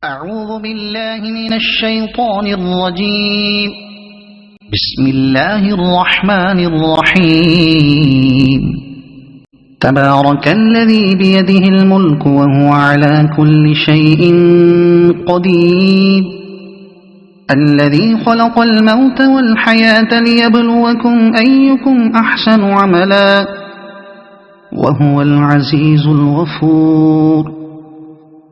أعوذ بالله من الشيطان الرجيم. بسم الله الرحمن الرحيم. تبارك الذي بيده الملك وهو على كل شيء قدير، الذي خلق الموت والحياة ليبلوكم أيكم أحسن عملا، وهو العزيز الغفور.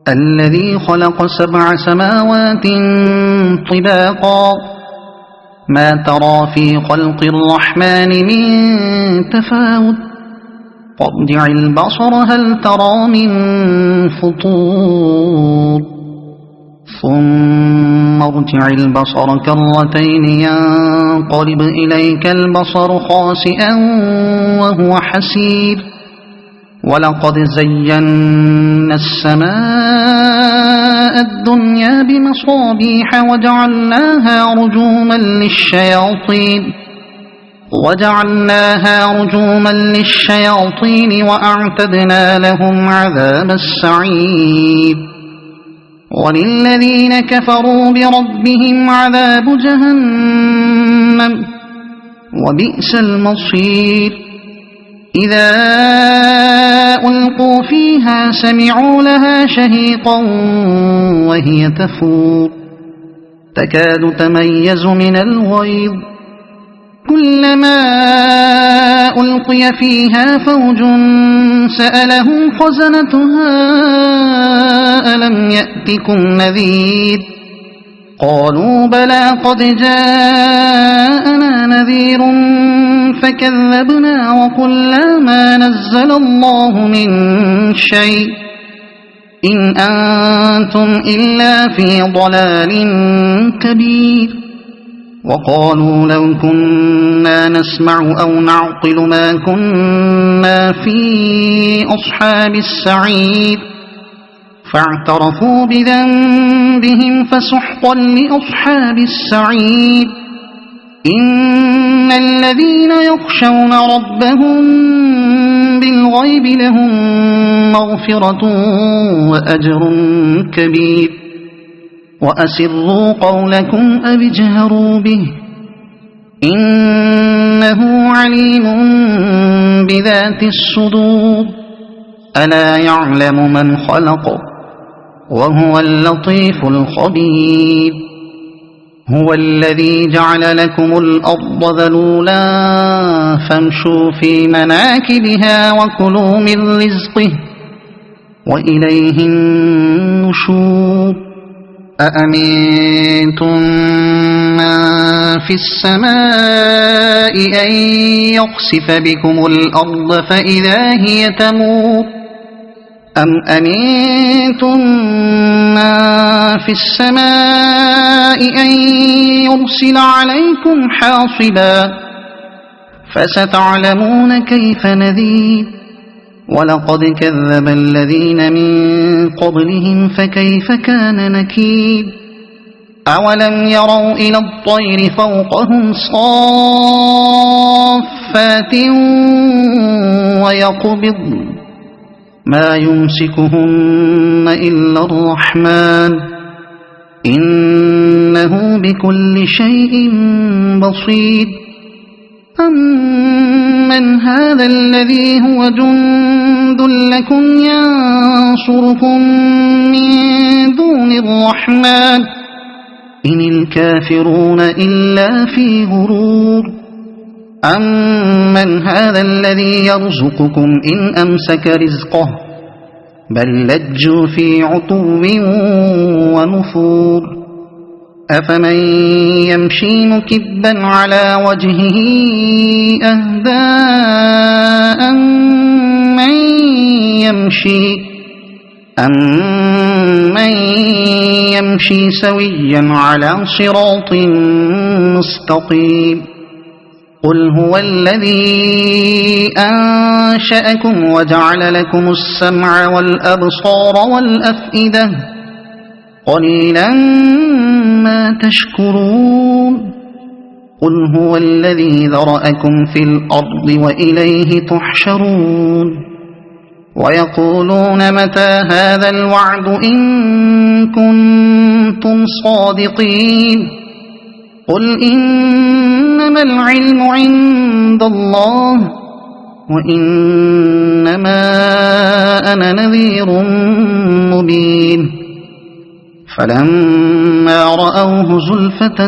الذي خلق 7 سماوات طباقا، ما ترى في خلق الرحمن من تفاوت، فارجع البصر هل ترى من فطور، ثم ارجع البصر كرتين ينقلب إليك البصر خاسئا وهو حسير. ولقد زينا السماء الدنيا بمصابيح وجعلناها رجوما للشياطين وأعتدنا لهم عذاب السعير. وللذين كفروا بربهم عذاب جهنم وبئس المصير. إذا ألقوا فيها سمعوا لها شهيقا وهي تفور، تكاد تميز من الغيظ، كلما ألقي فيها فوج سألهم خزنتها ألم يأتكم نذير، قالوا بلى قد جاءنا نذير فكذبنا وقلنا ما نزل الله من شيء إن أنتم إلا في ضلال كبير. وقالوا لو كنا نسمع أو نعقل ما كنا في أصحاب السعير، فاعترفوا بذنبهم فسحقا لأصحاب السعير. إن الذين يخشون ربهم بالغيب لهم مغفرة وأجر كبير. وأسروا قولكم أو اجهروا به إنه عليم بذات الصدور. ألا يعلم من خلق وهو اللطيف الخبير. هو الذي جعل لكم الأرض ذلولا فامشوا في مناكبها وكلوا من رزقه وإليه النشور. أأمنتم من في السماء أن يخسف بكم الأرض فإذا هي تمور، أم أمنتم من في السماء أن يرسل عليكم حاصبا، فستعلمون كيف نذير. ولقد كذب الذين من قبلهم فكيف كان نكير. أولم يروا إلى الطير فوقهم صافات ويقبضن ما يمسكهن إلا الرحمن إنه بكل شيء بصير. أمن هذا الذي هو جند لكم ينصركم من دون الرحمن إن الكافرون إلا في غرور. أمن هذا الذي يرزقكم إن أمسك رزقه بل لجوا في عتو ونفور. أفمن يمشي مكبا على وجهه أهدى أمن يمشي سويا على صراط مستقيم. قل هو الذي أنشأكم وجعل لكم السمع والأبصار والأفئدة قليلا ما تشكرون. قل هو الذي ذرأكم في الأرض وإليه تحشرون. ويقولون متى هذا الوعد إن كنتم صادقين قل إنما العلم عند الله وإنما أنا نذير مبين فلما رأوه زلفة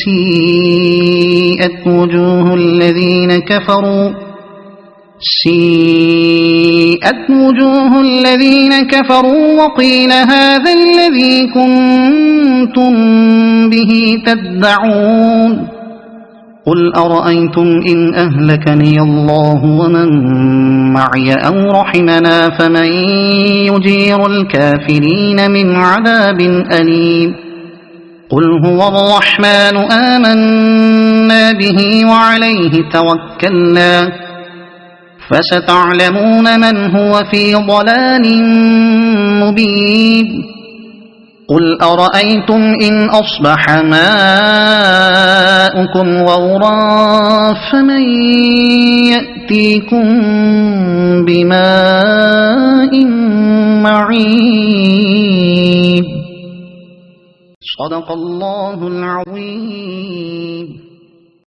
سيئت وجوه الذين كفروا وقيل هذا الذي كنتم به تدعون قل أرأيتم إن أهلكني الله ومن معي أو رحمنا فمن يجير الكافرين من عذاب أليم قل هو الرحمن آمنا به وعليه توكلنا فستعلمون من هو في ضلال مبين قل أرأيتم إن أصبح ماؤكم غورا فمن يأتيكم بماء معين صدق الله العظيم.